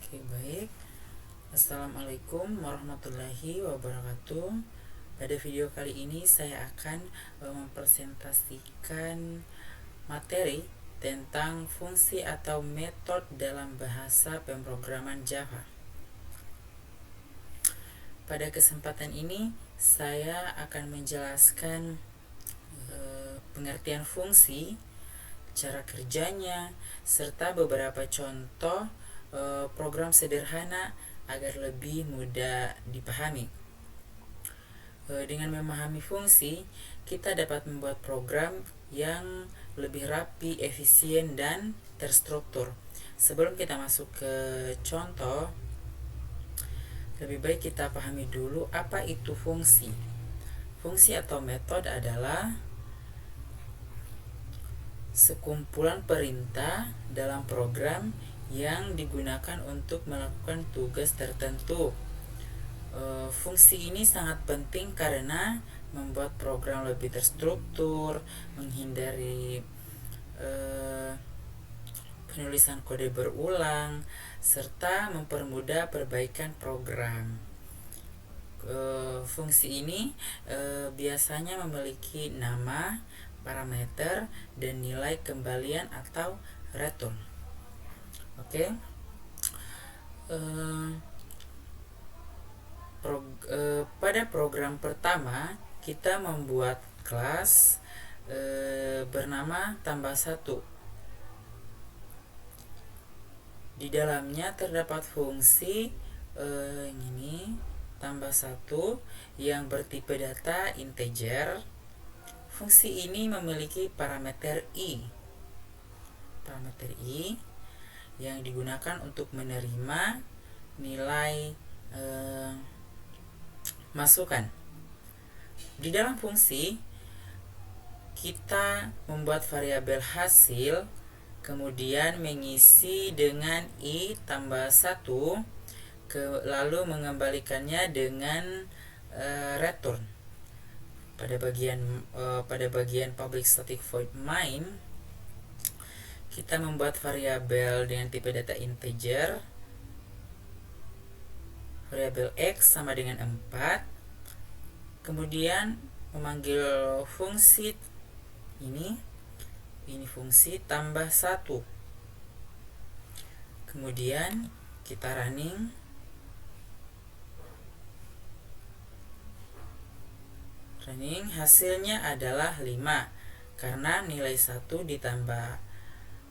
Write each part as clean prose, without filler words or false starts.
Oke, baik. Assalamualaikum warahmatullahi wabarakatuh. Pada video kali ini saya akan mempresentasikan materi tentang fungsi atau metode dalam bahasa pemrograman Java. Pada kesempatan ini saya akan menjelaskan pengertian fungsi, cara kerjanya, serta beberapa contoh program sederhana agar lebih mudah dipahami. Dengan memahami fungsi, kita dapat membuat program yang lebih rapi, efisien, dan terstruktur. Sebelum kita masuk ke contoh, lebih baik kita pahami dulu apa itu fungsi. Fungsi atau metode adalah sekumpulan perintah dalam program yang digunakan untuk melakukan tugas tertentu. Fungsi ini sangat penting karena membuat program lebih terstruktur, menghindari penulisan kode berulang, serta mempermudah perbaikan program. Fungsi ini biasanya memiliki nama, parameter, dan nilai kembalian atau return. Oke. Pada program pertama kita membuat kelas bernama tambah 1. Di dalamnya terdapat fungsi ini tambah 1 yang bertipe data integer. Fungsi ini memiliki parameter i. Parameter i yang digunakan untuk menerima nilai masukan. Di dalam fungsi kita membuat variabel hasil, kemudian mengisi dengan i tambah 1, lalu mengembalikannya dengan return. Pada bagian public static void main, kita membuat variabel dengan tipe data integer. Variabel x sama dengan 4. Kemudian memanggil fungsi ini fungsi tambah 1. Kemudian kita running. Hasilnya adalah 5 karena nilai 1 ditambah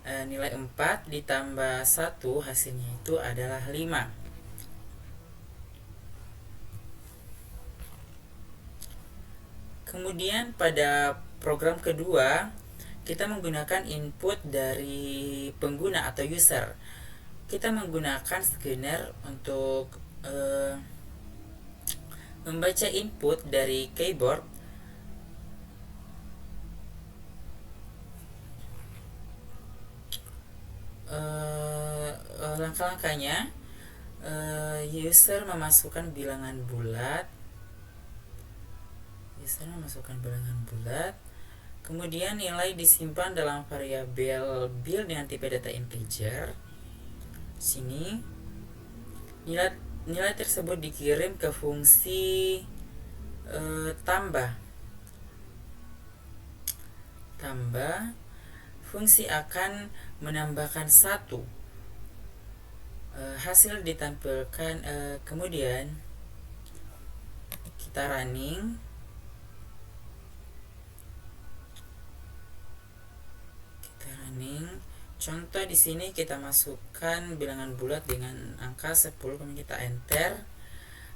nilai 4 ditambah 1 hasilnya itu adalah 5. Kemudian pada program kedua kita menggunakan input dari pengguna atau user. Kita menggunakan scanner untuk membaca input dari keyboard. Langkah-langkahnya, user memasukkan bilangan bulat. Kemudian nilai disimpan dalam variabel build dengan tipe data integer. Sini nilai tersebut dikirim ke fungsi tambah. Fungsi akan menambahkan 1. Hasil ditampilkan, kemudian kita running. Contoh di sini kita masukkan bilangan bulat dengan angka 10, kemudian kita enter.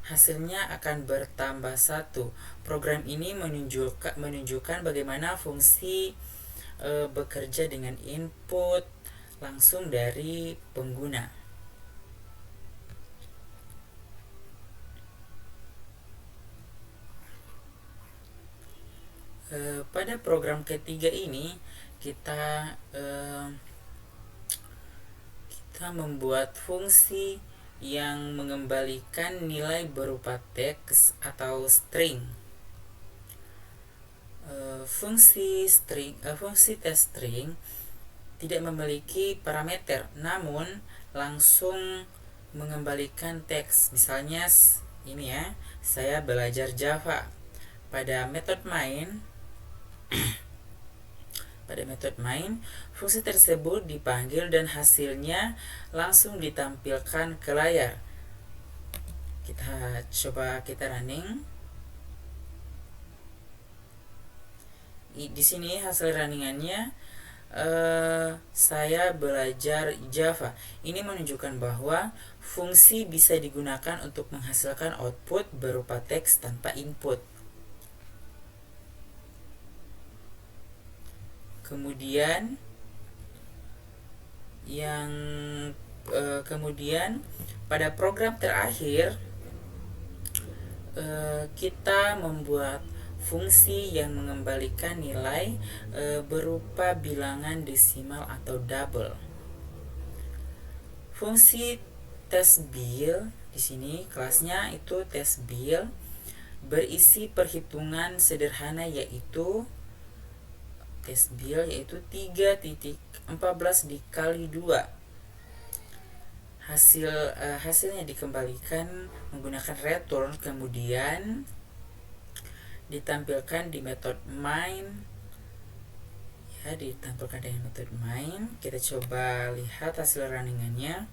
Hasilnya akan bertambah 1. Program ini menunjukkan bagaimana fungsi bekerja dengan input langsung dari pengguna. Pada program ketiga ini kita membuat fungsi yang mengembalikan nilai berupa teks atau string. Fungsi toString tidak memiliki parameter, namun langsung mengembalikan teks. Misalnya ini ya, saya belajar Java. Pada metode main fungsi tersebut dipanggil dan hasilnya langsung ditampilkan ke layar. Kita running. Di sini hasil runningannya, saya belajar Java. Ini menunjukkan bahwa fungsi bisa digunakan untuk menghasilkan output berupa teks tanpa input. Kemudian pada program terakhir kita membuat fungsi yang mengembalikan nilai berupa bilangan desimal atau double. Fungsi testbil di sini kelasnya itu testbil berisi perhitungan sederhana yaitu 3.14 dikali 2. Hasilnya dikembalikan menggunakan return, kemudian ditampilkan di metode main. Ditampilkan dengan metode main. Kita coba lihat hasil runningannya.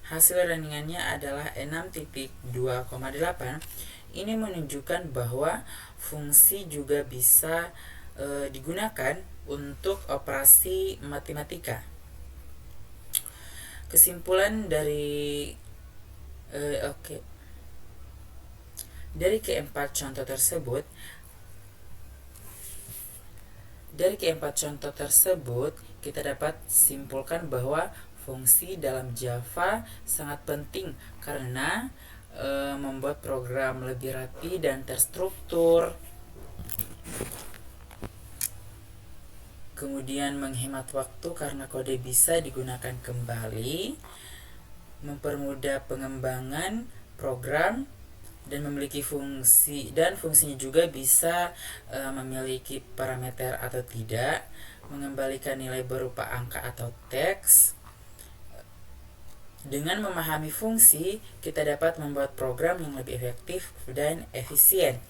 Hasil runningannya adalah 6.2,8. Ini menunjukkan bahwa fungsi juga bisa digunakan untuk operasi matematika. Kesimpulan dari keempat contoh tersebut, kita dapat simpulkan bahwa fungsi dalam Java sangat penting karena membuat program lebih rapi dan terstruktur. Kemudian menghemat waktu karena kode bisa digunakan kembali, mempermudah pengembangan program, dan memiliki fungsinya juga bisa memiliki parameter atau tidak, mengembalikan nilai berupa angka atau teks. Dengan memahami fungsi, kita dapat membuat program yang lebih efektif dan efisien.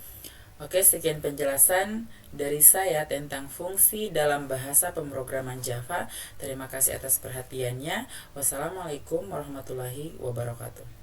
Oke, sekian penjelasan dari saya tentang fungsi dalam bahasa pemrograman Java. Terima kasih atas perhatiannya. Wassalamualaikum warahmatullahi wabarakatuh.